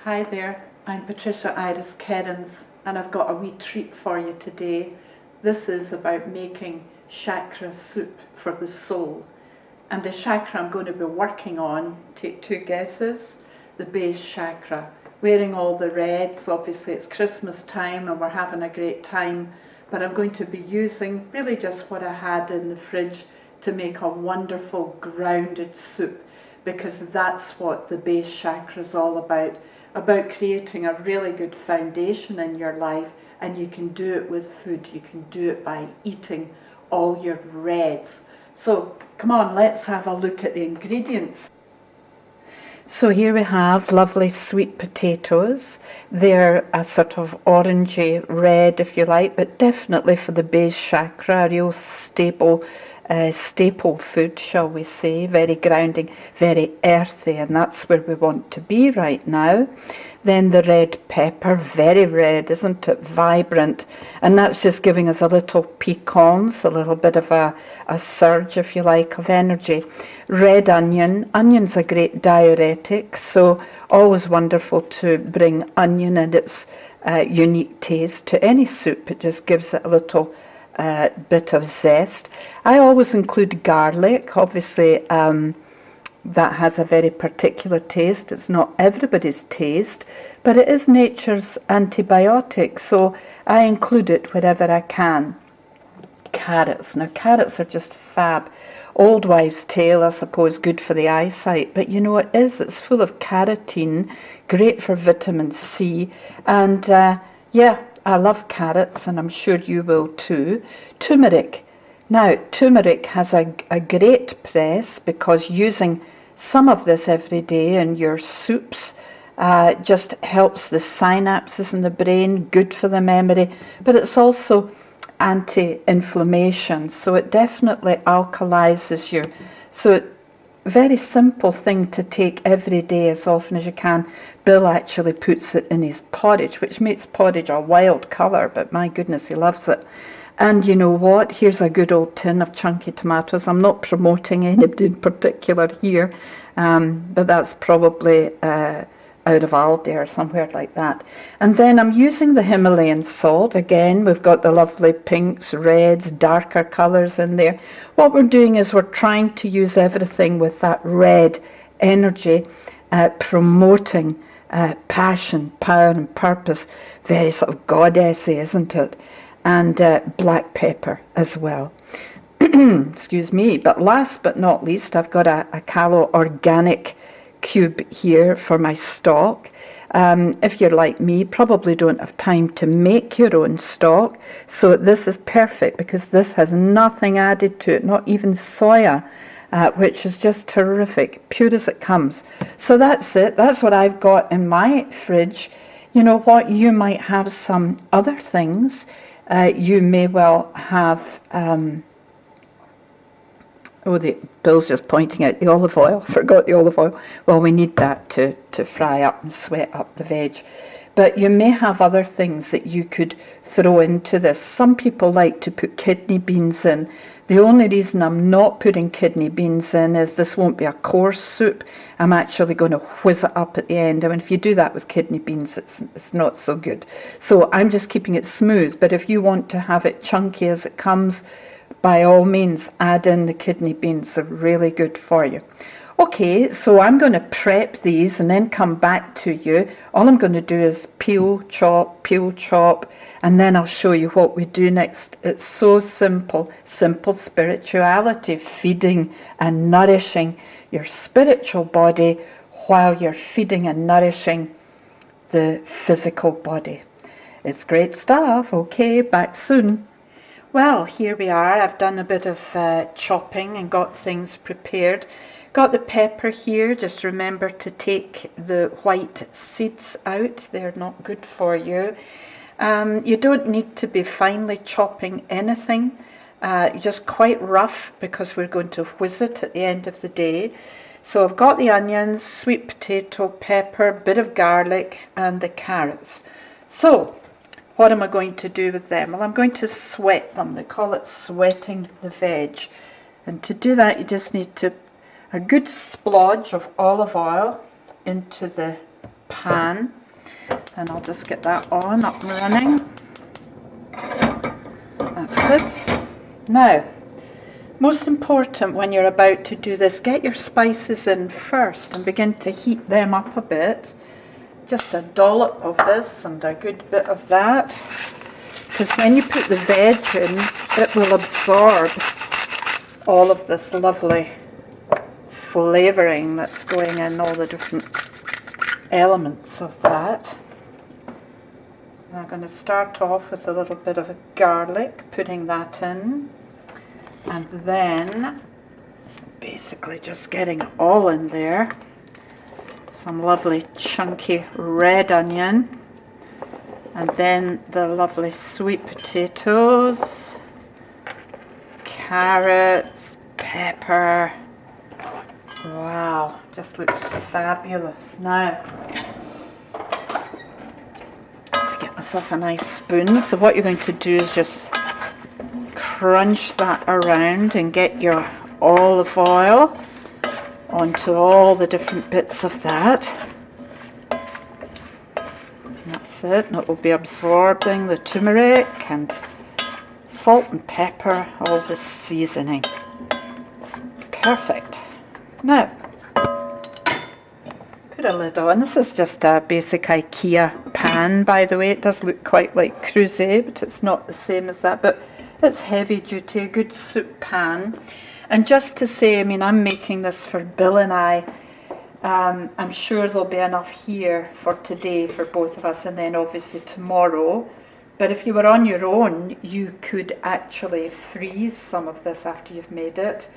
Hi there, I'm Patricia Iris Kerins and I've got a wee treat for you today. This is about making chakra soup for the soul. And the chakra I'm going to be working on, take two guesses, the base chakra. Wearing all the reds, obviously it's Christmas time and we're having a great time, but I'm going to be using really just what I had in the fridge to make a wonderful grounded soup, because that's what the base chakra is all about creating a really good foundation in your life. And you can do it with food, you can do it by eating all your reds. So come on, let's have a look at the ingredients. So here we have lovely sweet potatoes. They're a sort of orangey red if you like, but definitely for the base chakra, a real staple food, shall we say, very grounding, very earthy, and that's where we want to be right now. Then the red pepper, very red, isn't it, vibrant, and that's just giving us a little piquance, a little bit of a surge, if you like, of energy. Red onion, onion's a great diuretic, so always wonderful to bring onion and its unique taste to any soup. It just gives it a little bit of zest. I always include garlic. Obviously that has a very particular taste. It's not everybody's taste, but it is nature's antibiotic, so I include it wherever I can. Carrots. Now carrots are just fab. Old wives' tale, I suppose, good for the eyesight, but you know it is. It's full of carotene, great for vitamin C, and yeah, I love carrots, and I'm sure you will too. Turmeric. Now, turmeric has a great press, because using some of this every day in your soups just helps the synapses in the brain, good for the memory, but it's also anti-inflammation, so it definitely alkalizes you. So very simple thing to take every day as often as you can. Bill actually puts it in his porridge, which makes porridge a wild colour, but my goodness, he loves it. And you know what? Here's a good old tin of chunky tomatoes. I'm not promoting anybody in particular here, but that's probably out of Aldi or somewhere like that. And then I'm using the Himalayan salt. Again, we've got the lovely pinks, reds, darker colours in there. What we're doing is we're trying to use everything with that red energy, promoting passion, power and purpose. Very sort of goddessy, isn't it? And black pepper as well. Excuse me. But last but not least, I've got a Callow organic cube here for my stock. If you're like me, probably don't have time to make your own stock, so this is perfect, because this has nothing added to it, not even soya, which is just terrific, pure as it comes. So that's it. That's what I've got in my fridge. You know what, you might have some other things. You may well have oh, Bill's just pointing out the olive oil. Forgot the olive oil. Well, we need that to fry up and sweat up the veg. But you may have other things that you could throw into this. Some people like to put kidney beans in. The only reason I'm not putting kidney beans in is this won't be a coarse soup. I'm actually going to whiz it up at the end. I mean, if you do that with kidney beans, it's not so good. So I'm just keeping it smooth. But if you want to have it chunky as it comes, by all means, add in the kidney beans. They're really good for you. Okay, so I'm going to prep these and then come back to you. All I'm going to do is peel, chop, and then I'll show you what we do next. It's so simple. Simple spirituality, feeding and nourishing your spiritual body while you're feeding and nourishing the physical body. It's great stuff. Okay, back soon. Well, here we are. I've done a bit of chopping and got things prepared. Got the pepper here. Just remember to take the white seeds out. They're not good for you. You don't need to be finely chopping anything. Just quite rough, because we're going to whiz it at the end of the day. So I've got the onions, sweet potato, pepper, bit of garlic, and the carrots. So what am I going to do with them? Well, I'm going to sweat them. They call it sweating the veg. And to do that, you just need a good splodge of olive oil into the pan. pan, and I'll just get that on, up and running. That's it. Now, most important when you're about to do this, get your spices in first and begin to heat them up a bit. Just a dollop of this and a good bit of that, because when you put the veg in, it will absorb all of this lovely flavouring that's going in, all the different elements of that. And I'm going to start off with a little bit of garlic, putting that in, and then basically just getting it all in there. Some lovely chunky red onion, and then the lovely sweet potatoes, carrots, pepper. Wow, just looks fabulous. Now, to get myself a nice spoon. So what you're going to do is just crunch that around and get your olive oil onto all the different bits of that. And that's it, and it will be absorbing the turmeric and salt and pepper, all the seasoning. Perfect. Now, put a lid on. This is just a basic IKEA pan, by the way. It does look quite like Creuset, but it's not the same as that. But it's heavy duty, a good soup pan. And just to say, I mean, I'm making this for Bill and I. I'm sure there'll be enough here for today for both of us, and then obviously tomorrow. But if you were on your own, you could actually freeze some of this after you've made it.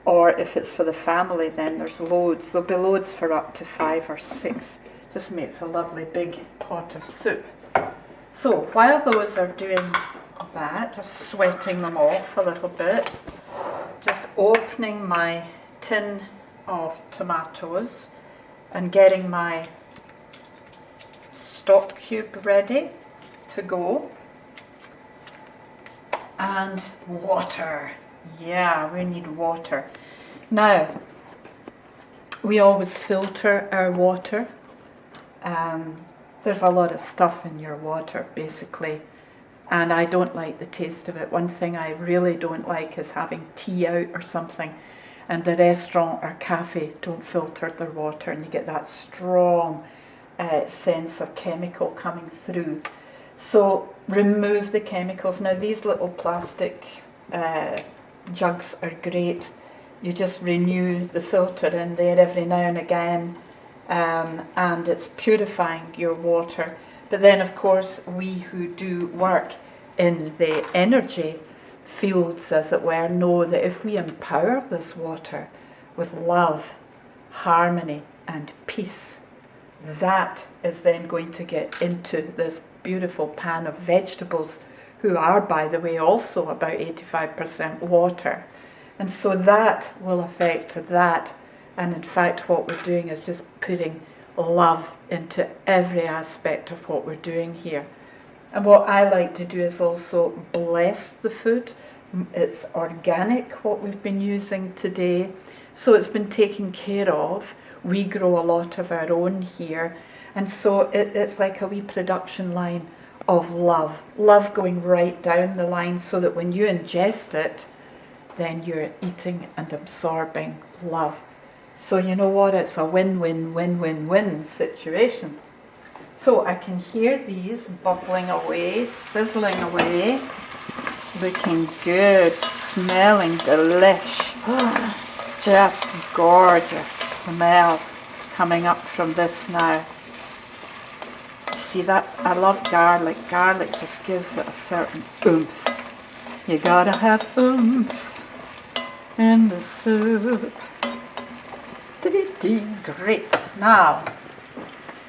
Or if it's for the family, then there's loads. There'll be loads for up to 5 or 6. Just makes a lovely big pot of soup. So while those are doing that, just sweating them off a little bit, just opening my tin of tomatoes and getting my stock cube ready to go. And water. Yeah, we need water. Now, we always filter our water. There's a lot of stuff in your water, basically, and I don't like the taste of it. One thing I really don't like is having tea out or something, and the restaurant or cafe don't filter their water, and you get that strong sense of chemical coming through. So remove the chemicals. Now, these little plastic jugs are great. You just renew the filter in there every now and again, and it's purifying your water. But then, of course, we who do work in the energy fields, as it were, know that if we empower this water with love, harmony and peace, that is then going to get into this beautiful pan of vegetables, who are, by the way, also about 85% water. And so that will affect that. And in fact, what we're doing is just putting love into every aspect of what we're doing here. And what I like to do is also bless the food. It's organic, what we've been using today. So it's been taken care of. We grow a lot of our own here. And so it's like a wee production line of love going right down the line, so that when you ingest it, then you're eating and absorbing love. So you know what, it's a win-win-win-win-win situation. So I can hear these bubbling away, sizzling away, looking good, smelling delish. Just gorgeous smells coming up from this now. See that? I love garlic. Garlic just gives it a certain oomph. You gotta have oomph in the soup. Great. Now,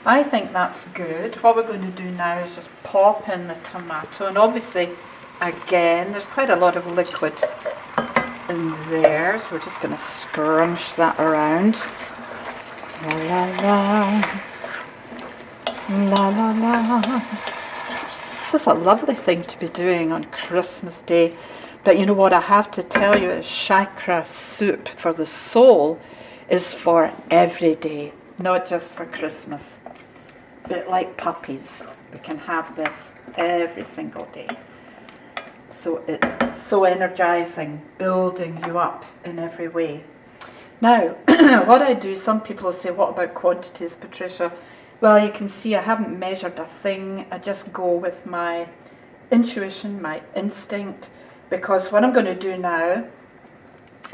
I think that's good. What we're going to do now is just pop in the tomato, and obviously, again, there's quite a lot of liquid in there, so we're just going to scrunch that around. La la la. La la la. This is a lovely thing to be doing on Christmas Day. But you know what I have to tell you is Chakra soup for the soul is for every day, not just for Christmas. bit like puppies. We can have this every single day. So it's so energizing, building you up in every way. Now, what I do, some people will say, what about quantities, Patricia? Well, you can see I haven't measured a thing. I just go with my intuition, my instinct, because what I'm going to do now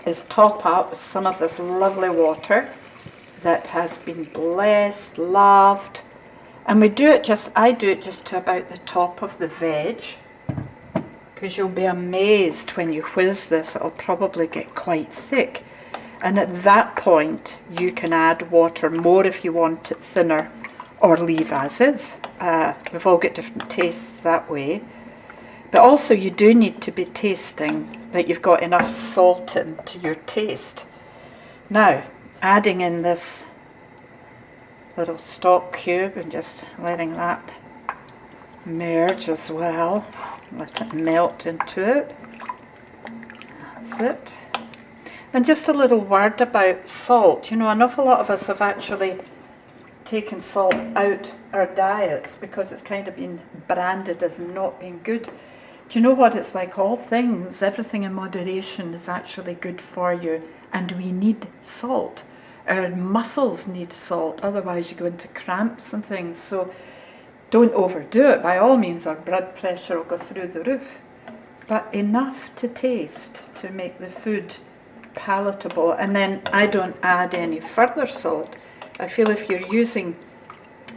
is top up with some of this lovely water that has been blessed, loved, and I do it just to about the top of the veg, because you'll be amazed when you whiz this, it'll probably get quite thick, and at that point you can add water more if you want it thinner, or leave as is. We've all got different tastes that way. But also you do need to be tasting that you've got enough salt into your taste. Now, adding in this little stock cube and just letting that merge as well. Let it melt into it. That's it. And just a little word about salt. You know, an awful lot of us have actually taken salt out our diets because it's kind of been branded as not being good. Do you know what? It's like all things, everything in moderation is actually good for you, and we need salt. Our muscles need salt, otherwise you go into cramps and things. So don't overdo it. By all means, our blood pressure will go through the roof, but enough to taste to make the food palatable. And then I don't add any further salt. I feel if you're using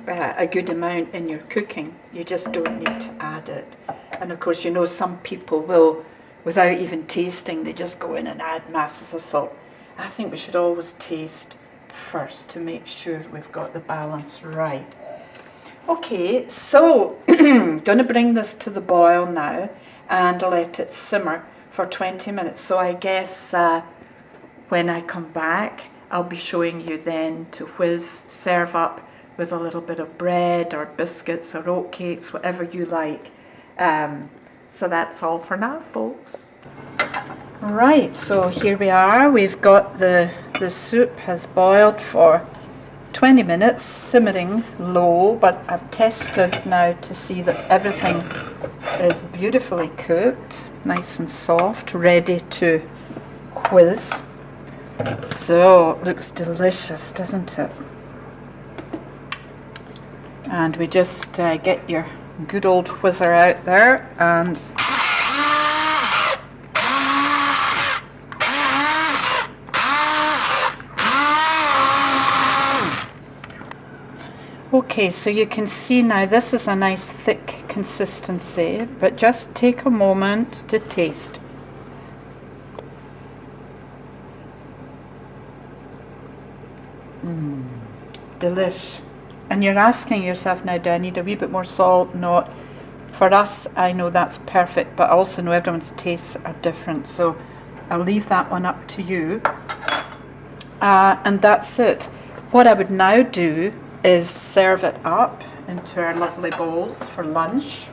a good amount in your cooking, you just don't need to add it. And of course, you know, some people will, without even tasting, they just go in and add masses of salt. I think we should always taste first to make sure we've got the balance right. Okay, so I'm going to bring this to the boil now and let it simmer for 20 minutes. So I guess when I come back, I'll be showing you then to serve up with a little bit of bread or biscuits or oatcakes, whatever you like. So that's all for now, folks. Right, so here we are. We've got the soup has boiled for 20 minutes, simmering low, but I've tested now to see that everything is beautifully cooked, nice and soft, ready to whiz. So it looks delicious, doesn't it? And we just get your good old whizzer out there and okay, so you can see now this is a nice thick consistency, but just take a moment to taste. Delish. And you're asking yourself now, do I need a wee bit more salt? No. For us, I know that's perfect, but I also know everyone's tastes are different, so I'll leave that one up to you. And that's it. What I would now do is serve it up into our lovely bowls for lunch.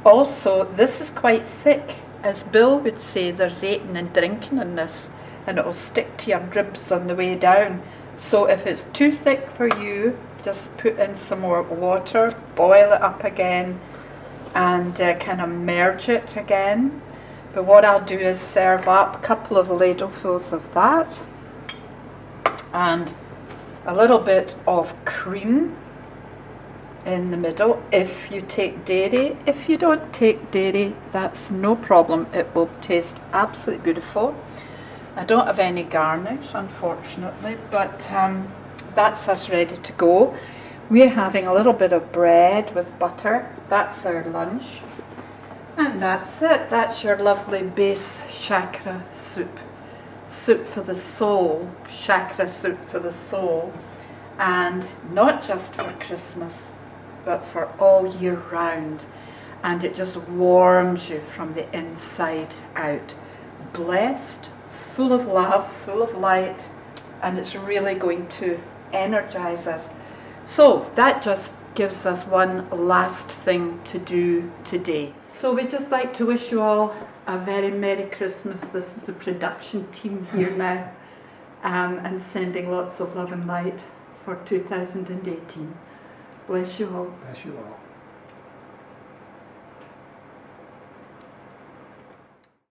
Also, this is quite thick. As Bill would say, there's eating and drinking in this, and it will stick to your ribs on the way down. So if it's too thick for you, just put in some more water, boil it up again, and kind of merge it again. But what I'll do is serve up a couple of ladlefuls of that, and a little bit of cream in the middle if you take dairy. If you don't take dairy, that's no problem. It will taste absolutely beautiful. I don't have any garnish, unfortunately, but that's us ready to go. We're having a little bit of bread with butter. That's our lunch. And that's it. That's your lovely base chakra soup. Soup for the soul. Chakra soup for the soul. And not just for Christmas, but for all year round. And it just warms you from the inside out. Blessed, full of love, full of light, and it's really going to energize us. So that just gives us one last thing to do today. So we'd just like to wish you all a very Merry Christmas. This is the production team here now, and sending lots of love and light for 2018. Bless you all. Bless you all.